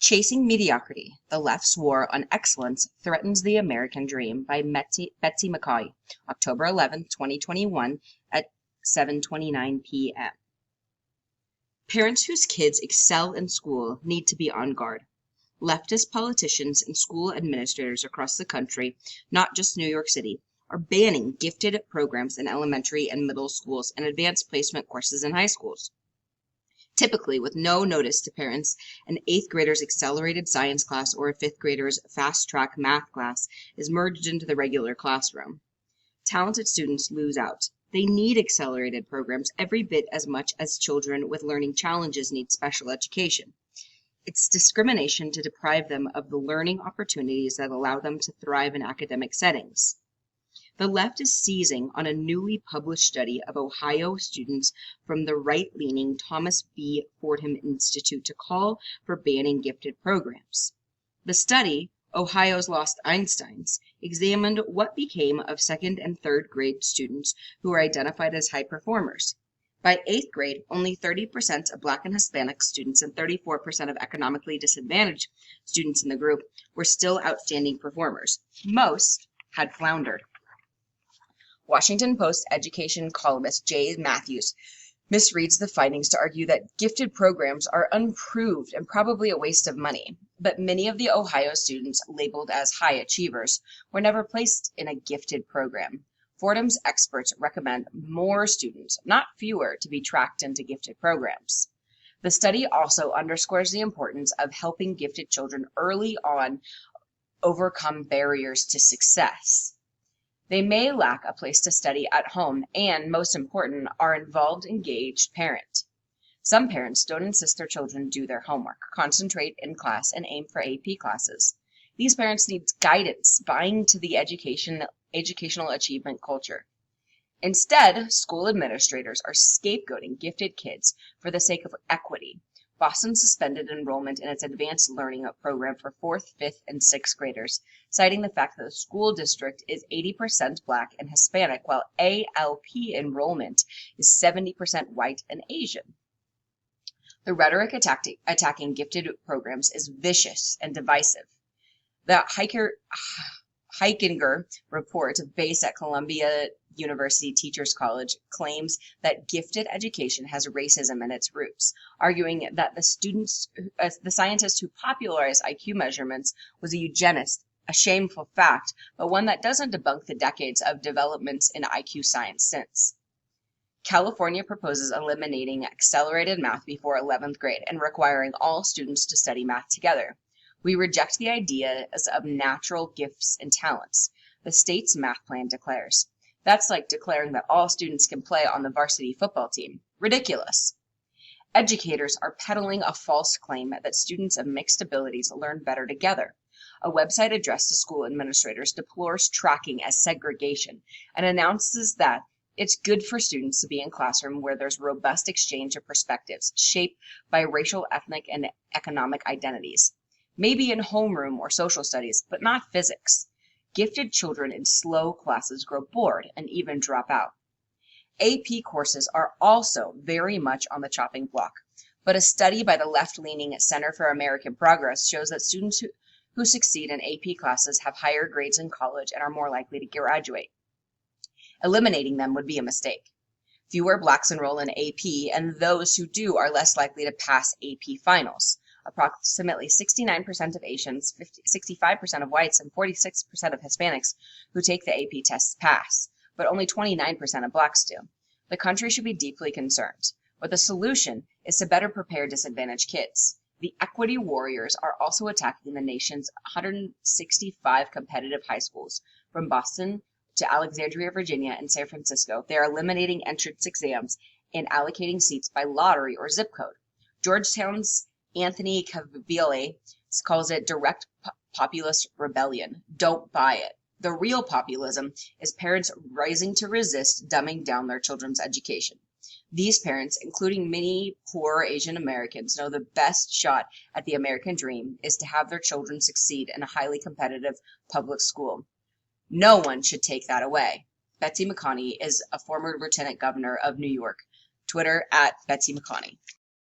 Chasing Mediocrity, The Left's War on Excellence Threatens the American Dream by Betsy McCaughey, October 11, 2021 at 7:29 p.m. Parents whose kids excel in school need to be on guard. Leftist politicians and school administrators across the country, not just New York City, are banning gifted programs in elementary and middle schools and advanced placement courses in high schools. Typically, with no notice to parents, an 8th grader's accelerated science class or a 5th grader's fast-track math class is merged into the regular classroom. Talented students lose out. They need accelerated programs every bit as much as children with learning challenges need special education. It's discrimination to deprive them of the learning opportunities that allow them to thrive in academic settings. The left is seizing on a newly published study of Ohio students from the right-leaning Thomas B. Fordham Institute to call for banning gifted programs. The study, Ohio's Lost Einsteins, examined what became of 2nd and 3rd grade students who were identified as high performers. By 8th grade, only 30% of Black and Hispanic students and 34% of economically disadvantaged students in the group were still outstanding performers. Most had floundered. Washington Post education columnist Jay Matthews misreads the findings to argue that gifted programs are unproved and probably a waste of money. But many of the Ohio students labeled as high achievers were never placed in a gifted program. Fordham's experts recommend more students, not fewer, to be tracked into gifted programs. The study also underscores the importance of helping gifted children early on overcome barriers to success. They may lack a place to study at home and, most important, are involved, engaged parent. Some parents don't insist their children do their homework, concentrate in class, and aim for AP classes. These parents need guidance, buying to the educational achievement culture. Instead, school administrators are scapegoating gifted kids for the sake of equity. Boston suspended enrollment in its advanced learning program for 4th, 5th, and 6th graders, citing the fact that the school district is 80% Black and Hispanic, while ALP enrollment is 70% white and Asian. The rhetoric attacking gifted programs is vicious and divisive. The Heikinger report, based at Columbia University Teachers College, claims that gifted education has racism in its roots, arguing that the scientist who popularized IQ measurements was a eugenist, a shameful fact, but one that doesn't debunk the decades of developments in IQ science since. California proposes eliminating accelerated math before 11th grade and requiring all students to study math together. We reject the ideas of natural gifts and talents, the state's math plan declares. That's like declaring that all students can play on the varsity football team. Ridiculous. Educators are peddling a false claim that students of mixed abilities learn better together. A website addressed to school administrators deplores tracking as segregation and announces that it's good for students to be in a classroom where there's robust exchange of perspectives shaped by racial, ethnic, and economic identities. Maybe in homeroom or social studies, but not physics. Gifted children in slow classes grow bored and even drop out. AP courses are also very much on the chopping block, but a study by the left-leaning Center for American Progress shows that students who succeed in AP classes have higher grades in college and are more likely to graduate. Eliminating them would be a mistake. Fewer Blacks enroll in AP, and those who do are less likely to pass AP finals. Approximately 69% of Asians, 65% of whites, and 46% of Hispanics who take the AP tests pass, but only 29% of Blacks do. The country should be deeply concerned, but the solution is to better prepare disadvantaged kids. The equity warriors are also attacking the nation's 165 competitive high schools, from Boston to Alexandria, Virginia, and San Francisco. They are eliminating entrance exams and allocating seats by lottery or zip code. Georgetown's Anthony Cavile calls it direct populist rebellion. Don't buy it. The real populism is parents rising to resist dumbing down their children's education. These parents, including many poor Asian Americans, know the best shot at the American dream is to have their children succeed in a highly competitive public school. No one should take that away. Betsy McCaughey is a former lieutenant governor of New York. Twitter @Betsy McCaughey.